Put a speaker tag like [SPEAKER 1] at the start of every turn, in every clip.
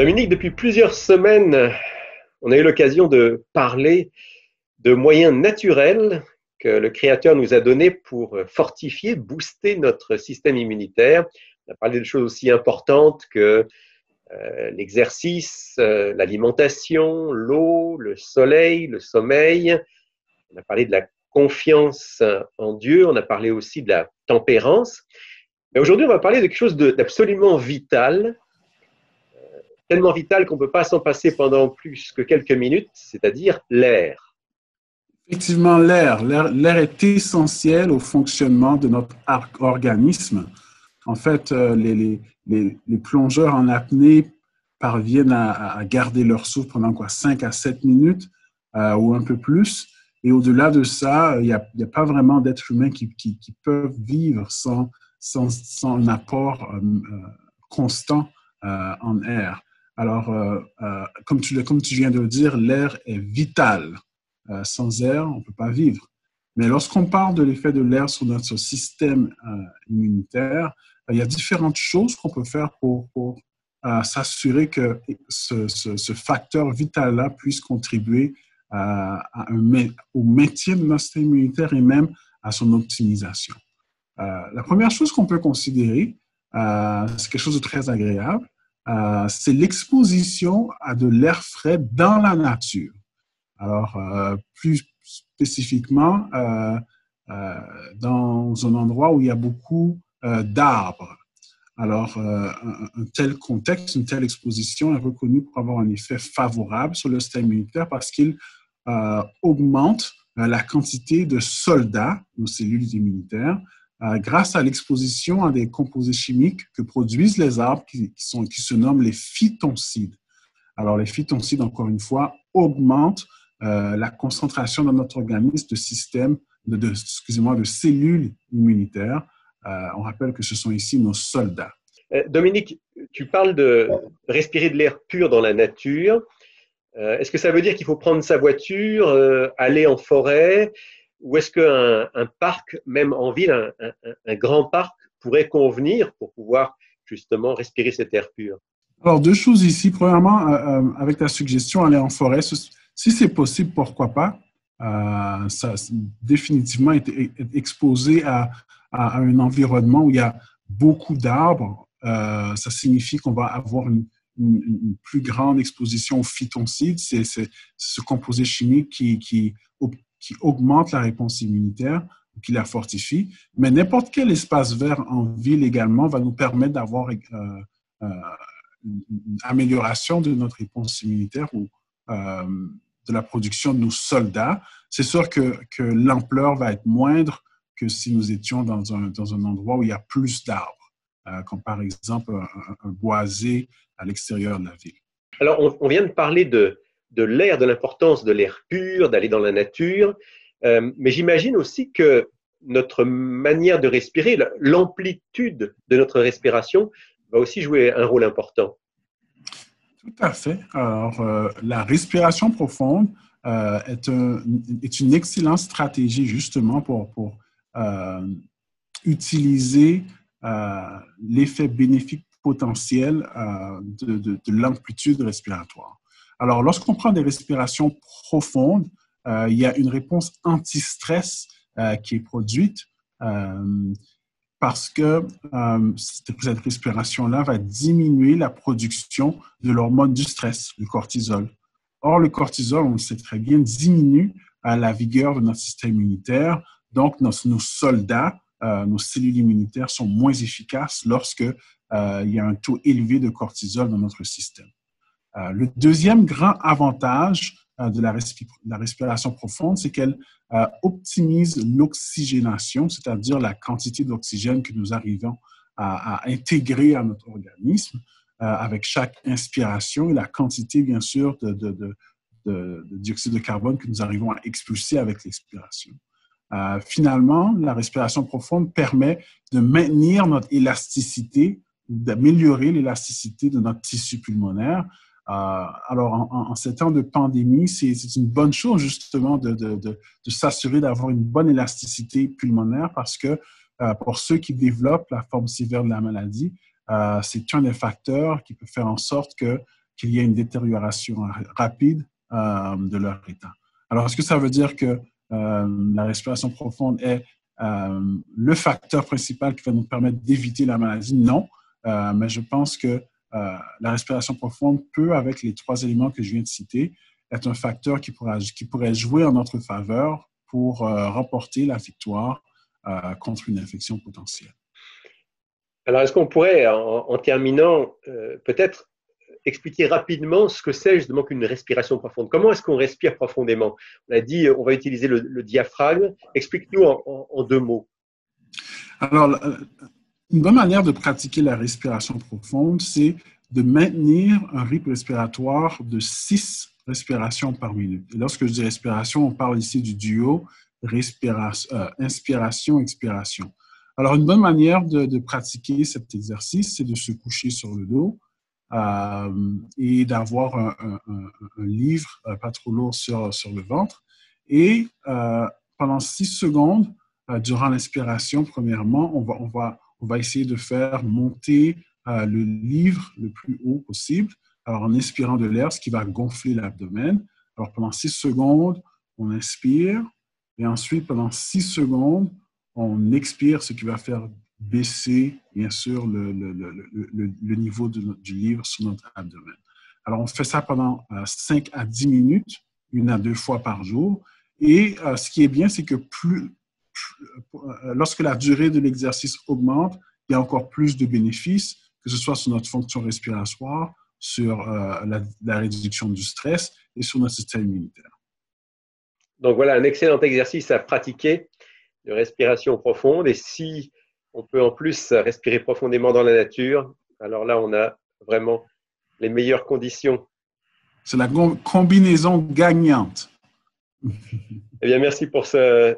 [SPEAKER 1] Dominique, depuis plusieurs semaines, on a eu l'occasion de parler de moyens naturels que le Créateur nous a donnés pour fortifier, booster notre système immunitaire. On a parlé de choses aussi importantes que l'exercice, l'alimentation, l'eau, le soleil, le sommeil. On a parlé de la confiance en Dieu, on a parlé aussi de la tempérance. Mais aujourd'hui, on va parler de quelque chose d'absolument vital, tellement vital qu'on ne peut pas s'en passer pendant plus que quelques minutes, c'est-à-dire l'air.
[SPEAKER 2] Effectivement, l'air est essentiel au fonctionnement de notre organisme. En fait, les plongeurs en apnée parviennent à garder leur souffle pendant 5 à 7 minutes ou un peu plus. Et au-delà de ça, il n'y a pas vraiment d'êtres humains qui peuvent vivre sans un apport constant en air. Alors, comme tu viens de le dire, l'air est vital. Sans air, on ne peut pas vivre. Mais lorsqu'on parle de l'effet de l'air sur notre système immunitaire, il y a différentes choses qu'on peut faire pour s'assurer que ce facteur vital-là puisse contribuer au maintien de notre système immunitaire et même à son optimisation. La première chose qu'on peut considérer, c'est quelque chose de très agréable, c'est l'exposition à de l'air frais dans la nature. Alors, plus spécifiquement, dans un endroit où il y a beaucoup d'arbres. Alors, un tel contexte, une telle exposition est reconnue pour avoir un effet favorable sur le système immunitaire parce qu'il augmente la quantité de soldats, nos cellules immunitaires, grâce à l'exposition à des composés chimiques que produisent les arbres qui se nomment les phytoncides. Alors, les phytoncides, encore une fois, augmentent la concentration dans notre organisme de cellules immunitaires. On rappelle que ce sont ici nos soldats.
[SPEAKER 1] Dominique, tu parles de respirer de l'air pur dans la nature. Est-ce que ça veut dire qu'il faut prendre sa voiture, aller en forêt, ou est-ce qu'un parc, même en ville, un grand parc, pourrait convenir pour pouvoir justement respirer cet air pur?
[SPEAKER 2] Alors, deux choses ici. Premièrement, avec ta suggestion, aller en forêt, si c'est possible, pourquoi pas? Ça, définitivement, être exposé à un environnement où il y a beaucoup d'arbres, ça signifie qu'on va avoir une plus grande exposition aux phytoncides. C'est ce composé chimique qui augmente la réponse immunitaire, qui la fortifie. Mais n'importe quel espace vert en ville également va nous permettre d'avoir une amélioration de notre réponse immunitaire ou de la production de nos soldats. C'est sûr que l'ampleur va être moindre que si nous étions dans un endroit où il y a plus d'arbres, comme par exemple un boisé à l'extérieur de la ville.
[SPEAKER 1] Alors, on vient de parler de l'air, de l'importance de l'air pur, d'aller dans la nature, mais j'imagine aussi que notre manière de respirer, l'amplitude de notre respiration va aussi jouer un rôle important.
[SPEAKER 2] Tout à fait. Alors, la respiration profonde est une excellente stratégie justement pour utiliser l'effet bénéfique potentiel de l'amplitude respiratoire. Alors, lorsqu'on prend des respirations profondes, il y a une réponse anti-stress qui est produite parce que cette respiration-là va diminuer la production de l'hormone du stress, le cortisol. Or, le cortisol, on le sait très bien, diminue la vigueur de notre système immunitaire. Donc, nos soldats, nos cellules immunitaires sont moins efficaces lorsque il y a un taux élevé de cortisol dans notre système. Le deuxième grand avantage de la respiration profonde, c'est qu'elle optimise l'oxygénation, c'est-à-dire la quantité d'oxygène que nous arrivons à intégrer à notre organisme avec chaque inspiration et la quantité, bien sûr, de dioxyde de carbone que nous arrivons à expulser avec l'expiration. Finalement, la respiration profonde permet de maintenir notre élasticité, d'améliorer l'élasticité de notre tissu pulmonaire. Alors, en ces temps de pandémie, c'est une bonne chose justement de s'assurer d'avoir une bonne élasticité pulmonaire parce que pour ceux qui développent la forme sévère de la maladie, c'est un des facteurs qui peut faire en sorte que qu'il y ait une détérioration rapide de leur état. Alors, est-ce que ça veut dire que la respiration profonde est le facteur principal qui va nous permettre d'éviter la maladie? Non, mais je pense que la respiration profonde peut, avec les 3 éléments que je viens de citer, être un facteur qui pourrait jouer en notre faveur pour remporter la victoire contre une infection potentielle.
[SPEAKER 1] Alors, est-ce qu'on pourrait, en terminant, peut-être expliquer rapidement ce que c'est justement qu'une respiration profonde? Comment est-ce qu'on respire profondément? On a dit, on va utiliser le diaphragme. Explique-nous en 2 mots.
[SPEAKER 2] Alors, une bonne manière de pratiquer la respiration profonde, c'est de maintenir un rythme respiratoire de 6 respirations par minute. Et lorsque je dis respiration, on parle ici du duo inspiration-expiration. Alors, une bonne manière de pratiquer cet exercice, c'est de se coucher sur le dos et d'avoir un livre pas trop lourd sur le ventre. Et pendant 6 secondes, durant l'inspiration, premièrement, on va essayer de faire monter le livre le plus haut possible. Alors, en inspirant de l'air, ce qui va gonfler l'abdomen. Alors, pendant 6 secondes, on inspire. Et ensuite, pendant 6 secondes, on expire, ce qui va faire baisser, bien sûr, le niveau du livre sur notre abdomen. Alors, on fait ça pendant 5 à 10 minutes, 1 à 2 fois par jour. Et ce qui est bien, c'est que lorsque la durée de l'exercice augmente, il y a encore plus de bénéfices, que ce soit sur notre fonction respiratoire, sur la réduction du stress et sur notre système immunitaire.
[SPEAKER 1] Donc voilà, un excellent exercice à pratiquer de respiration profonde. Et si on peut en plus respirer profondément dans la nature, alors là, on a vraiment les meilleures conditions.
[SPEAKER 2] C'est la combinaison gagnante.
[SPEAKER 1] Eh bien, merci pour ces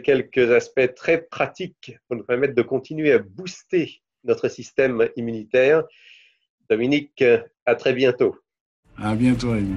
[SPEAKER 1] quelques aspects très pratiques pour nous permettre de continuer à booster notre système immunitaire. Dominique, à très bientôt.
[SPEAKER 2] À bientôt, Rémi.